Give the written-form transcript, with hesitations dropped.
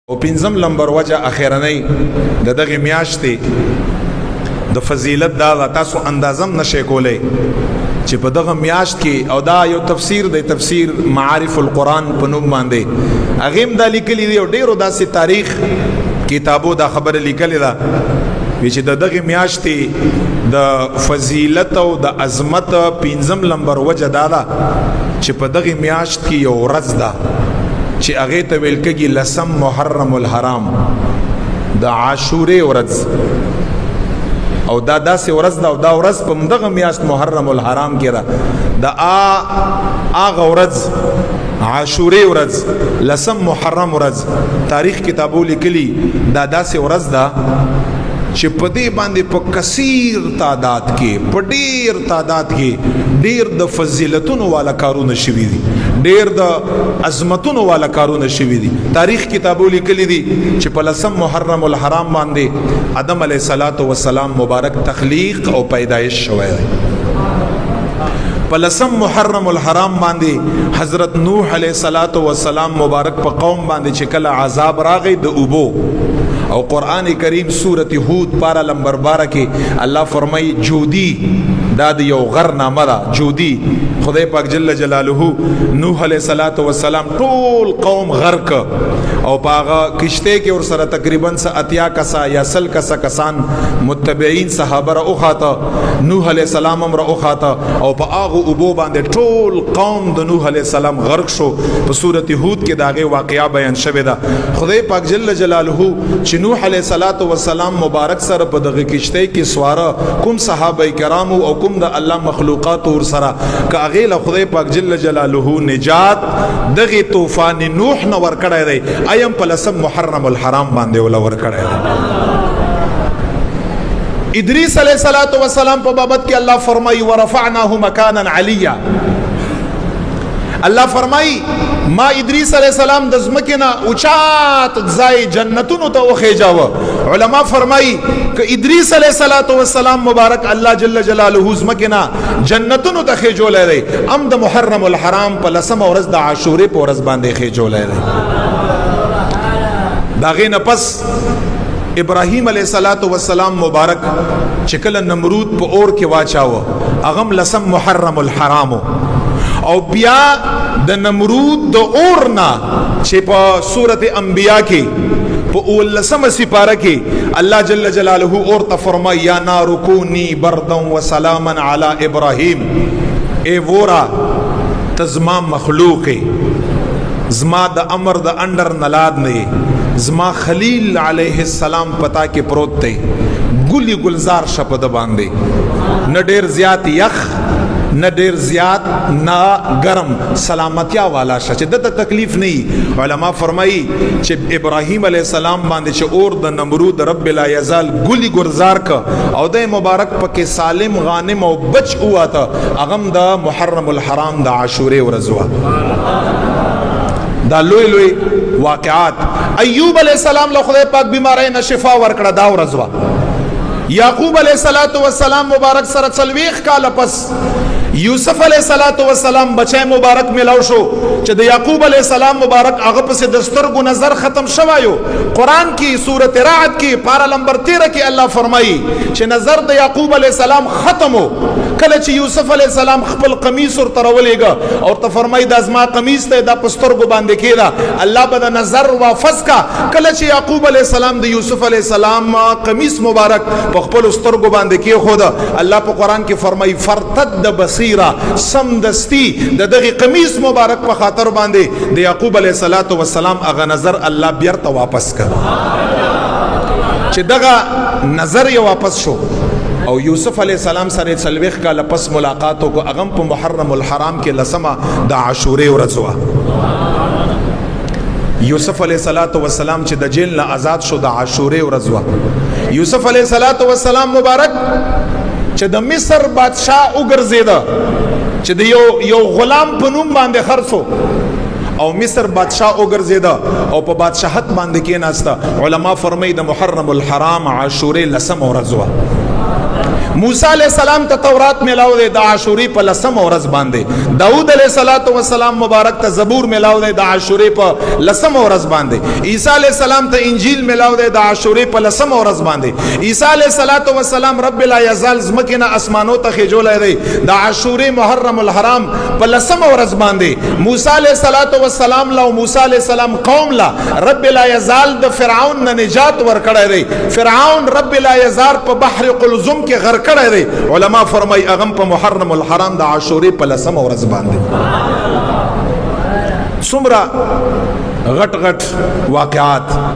او پنځم نمبر وجه اخیرنۍ د دغه میاشتې د فضیلت دا تاسو اندازم نشئ کولی چې په دغه میاشت کې او دا یو تفسیر دی، تفسیر معارف القرآن په نوم باندې هغه هم دا لیکلی دی او ډیرو داسې تاریخ کتابو دا خبره لیکلې ده چې د دغه میاشتې د فضیلت او د عظمت پنځم نمبر وجه دا ده چې په دغه میاشت کې یو ورځ ده چې هغه ته ویل کېږي لسم محرم الحرام، د عاشورې ورځ، او دا داسې ورځ ده او دا ورځ په دغه میاشت محرم الحرام کې ده. د هغه ورځ عاشورې ورځ، لسم محرم ورځ، تاریخ کتابو لیکلي دا داسې ورځ ده چې په دې باندې په کثیر تعداد کې، په ډیر تعداد کې ډیر د فضیلتونو والا کارونه شوي دي، ډیر د عظمتونو والا کارونه شوي دي. تاریخ کتابو لیکلي دي چې په لسم محرم الحرام باندې آدم علیه السلام مبارک تخلیق او پیدایش شوی دی. په لسم محرم الحرام باندې حضرت نوح علیه السلام مبارک په قوم باندې چې کله عذاب راغی د اوبو، او قرآن کریم سورت هود پارا لمبر 12 کې الله فرمای جودی، دا د یو غر نامه ده جودی. خدای پاک جل جلاله نوح علیہ السلام ټول قوم غرق او پاغه کشته کې ور سره تقریبا 80 کسا یا 100 کسان متبعین صحابه را اوخاته، نوح علیہ السلام هم را اوخاته او په هغه ابو باندې ټول قوم د نوح علیہ السلام غرق شو. په سورت هود کې داغه واقعیا بیان شوی ده. خدای پاک جل جلاله چې نوح علیہ السلام مبارک سره په دغه کشته کې سواره کوم صحابه کرامو او کوم د الله مخلوقات ور سره کاغه له خدای پاک جل جلاله نجات دغه طوفان نوح نو ور کړی دی، ایم په لسم محرم الحرام باندې ول ور کړی دی. ادریس علیہ السلام په بابت کې الله فرمایي ورفعناه مکانا علیا. الله فرمایي ما ادریس علیہ السلام د زمکنا اوچات ځای جنتونو ته وخیجاوه. علما فرمایي ک ادریس علیہ السلام مبارک الله جل جلاله زمکنا جنتونو ته خیجولای دی، ام د محرم الحرام په لسم ورځ د عاشورې په ورځ باندې خیجولای دی. داغه نه پس ابراهیم علیہ السلام مبارک چې کله نمرود په اور کې واچاوه، اغم لسم محرم الحرام، او بیا د نمرود د اورنا چې په سورت انبیاء کې په اولسم سپاره کې الله جل جلاله اور ته فرمای یا نار کونی بردا و سلاما علی ابراهیم، ای وورا تزما مخلوق زما د امر د اندر نلاد نه، زما خلیل علیہ السلام پتا کې پروت دی، ګلی گلزار شپه د باندې، نه ډیر زیات یخ نه ډیر زیات نه گرم، سلامتیا والا شه چې دته تکلیف نه. علما فرمایي چې ابراهیم علیہ السلام باندې چې اور د نمرود رب لا یزال ګلی گلزار ک او د مبارک پکې سالم غانم او بچ هوا ته، اغم د محرم الحرام د عاشورې ورځ وا. دا لوی لوی واقعات. ایوب علیہ السلام له خدای پاک بیماری نه شفا ورکړه، دا ورځ وا. یعقوب علیہ السلام مبارک سره 40 کال پس یوسف علیہ السلام بچای مبارک ملاو شو چې د یعقوب علیہ السلام مبارک هغه پسې د سترګو نظر ختم شوایو. قرآن کې سورت رعد کې پارا نمبر 13 کې الله فرمایي چې نظر د یعقوب علیہ السلام ختمو. کله چې یوسف علیہ السلام خپل قمیص ور ترولېګا او ته فرمایي د ازما قمیص ته د پسترګو باندې کېدا، الله به د نظر واپس کا. کله چې یعقوب علیہ السلام د یوسف علیہ السلام قمیص مبارک په خپل سترګو باندې کې خو الله په قرآن کې فرمایي فرتد بصیرا، سم دستی د دغه قمیص مبارک په خاطر باندې د یعقوب علیہ السلام هغه نظر الله بیرته واپس کړ چې دغه نظر یې واپس شو. او یوسف علیہ السلام سره 40 کال پس ملاقاتو کو اغم په محرم الحرام کې لسمه د عاشورې ورځ وا. یوسف علیہ السلام چې د جیل نه آزاد شو د عاشورې ورځ وا. یوسف علیہ السلام مبارک چې د مصر بادشاہ وګرځیدا، چې د یو غلام په نوم باندې خرڅو او مصر بادشاہ وګرځیدا او په بادشاہت باندې کېناستا. علما فرمایي د محرم الحرام عاشورې لسم ورځ وا. موسی علیہ السلام ته تورات ملاو دی د عاشورې په لسم ورځ باندې، داود علیہ الصلوۃ والسلام مبارک ته زبور ملاو دی د عاشورې په لسم ورځ باندې، عیسی علیہ السلام ته انجیل ملاو دی د عاشورې په لسم ورځ باندې، عیسی علیہ الصلوۃ والسلام رب لا یزال زمکنا اسمانو ته خجولای دی د عاشورې محرم الحرام په لسم ورځ باندې، موسی علیہ الصلوۃ والسلام لا موسی علیہ السلام قوم لا رب لا یزال د فرعون نه نجات ورکړی دی، فرعون رب لا یزال په بحر قلزم کې غرق کړی دی، علما فرمای اغم په محرم الحرام د عاشورې په لسم ورځ باندې څومره غټ غټ واقعات